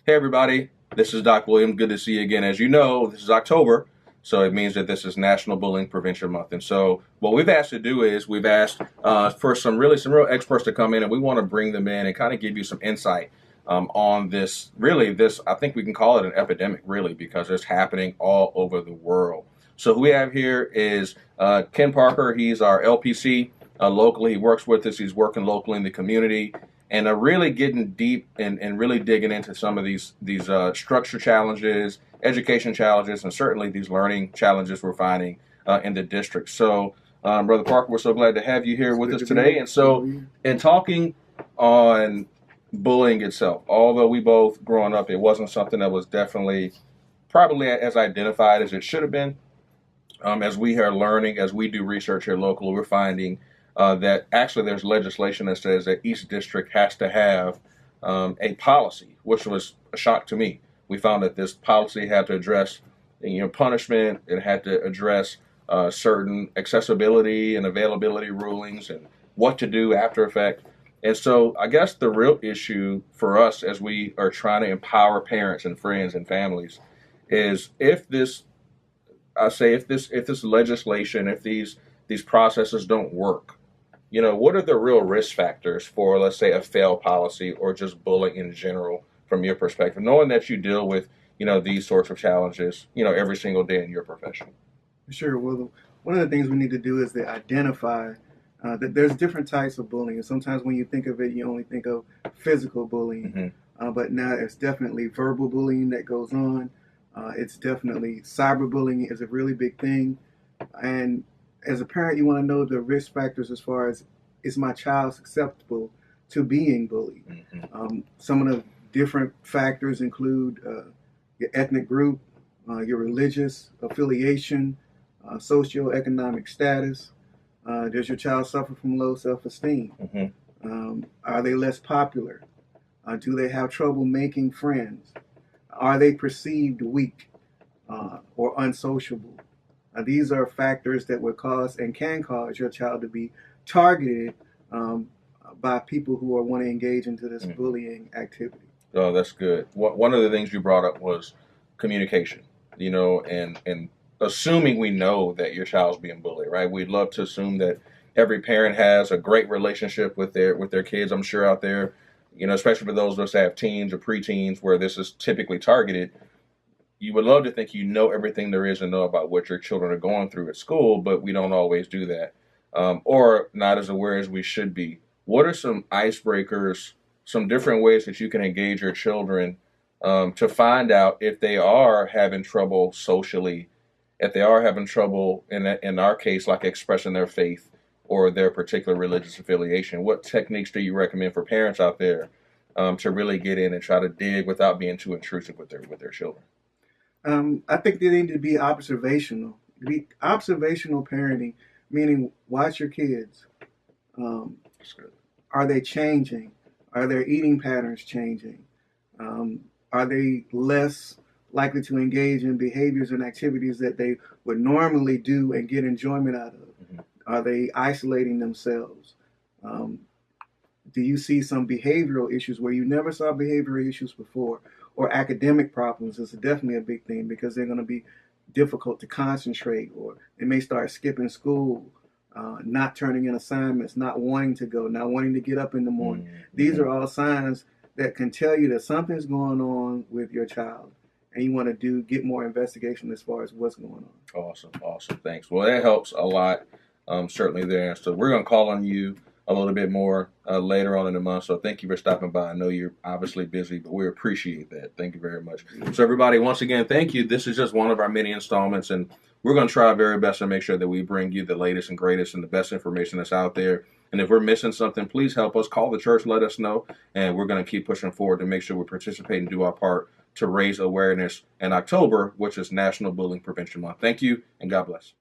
Hey everybody, this is Doc Williams. Good to see you again. As you know, this is October, so it means that this is National Bullying Prevention Month. And so, what we've asked to do is we've asked for some real experts to come in, and we want to bring them in and kind of give you some insight on this. Really, this I think we can call it an epidemic, really, because it's happening all over the world. So, who we have here is Ken Parker. He's our LPC locally. He works with us. He's working locally in the community and really getting deep and really digging into some of these structure challenges, education challenges, and certainly these learning challenges we're finding in the district. So, Brother Parker, we're so glad to have you here It's with good us to be today. here. And so, in talking on bullying itself, although we both growing up, it wasn't something that was definitely probably as identified as it should have been. As we are learning, as we do research here locally, we're finding that actually there's legislation that says that each district has to have a policy, which was a shock to me. We found that this policy had to address, punishment. It had to address certain accessibility and availability rulings and what to do after effect. And so I guess the real issue for us as we are trying to empower parents and friends and families is if this legislation, if these processes don't work, what are the real risk factors for, let's say, a failed policy or just bullying in general from your perspective, knowing that you deal with, these sorts of challenges, every single day in your profession? Sure. Well, one of the things we need to do is to identify that there's different types of bullying. And sometimes when you think of it, you only think of physical bullying. Mm-hmm. But now it's definitely verbal bullying that goes on. It's definitely cyberbullying is a really big thing. And as a parent, you want to know the risk factors as far as is my child susceptible to being bullied. Mm-hmm. Some of the different factors include your ethnic group, your religious affiliation, socioeconomic status. Does your child suffer from low self-esteem? Are they less popular? Do they have trouble making friends? Are they perceived weak or unsociable? These are factors that would cause and can cause your child to be targeted by people who are want to engage into this bullying activity. Oh, that's good. One of the things you brought up was communication, and assuming we know that your child's being bullied, right? We'd love to assume that every parent has a great relationship with their kids. I'm sure out there, especially for those of us that have teens or preteens where this is typically targeted. You would love to think you know everything there is to know about what your children are going through at school, but we don't always do that, or not as aware as we should be. What are some icebreakers, some different ways that you can engage your children to find out if they are having trouble socially, if they are having trouble in our case, like expressing their faith or their particular religious affiliation? What techniques do you recommend for parents out there to really get in and try to dig without being too intrusive with their children? I think they need to be observational. Be observational parenting, meaning watch your kids. That's good. Are they changing? Are their eating patterns changing? Are they less likely to engage in behaviors and activities that they would normally do and get enjoyment out of? Mm-hmm. Are they isolating themselves? Do you see some behavioral issues where you never saw behavioral issues before? Or academic problems is definitely a big thing because they're going to be difficult to concentrate, or they may start skipping school, not turning in assignments, not wanting to go, not wanting to get up in the morning. Mm-hmm. These are all signs that can tell you that something's going on with your child, and you want to get more investigation as far as what's going on. Awesome. Thanks. Well, that helps a lot, certainly there. So we're going to call on you a little bit more later on in the month. So thank you for stopping by. I know you're obviously busy, but we appreciate that. Thank you very much. So everybody, once again, thank you. This is just one of our many installments, and we're going to try our very best to make sure that we bring you the latest and greatest and the best information that's out there. And if we're missing something, please help us. Call the church, let us know, and we're going to keep pushing forward to make sure we participate and do our part to raise awareness in October, which is National Bullying Prevention Month. Thank you, and God bless.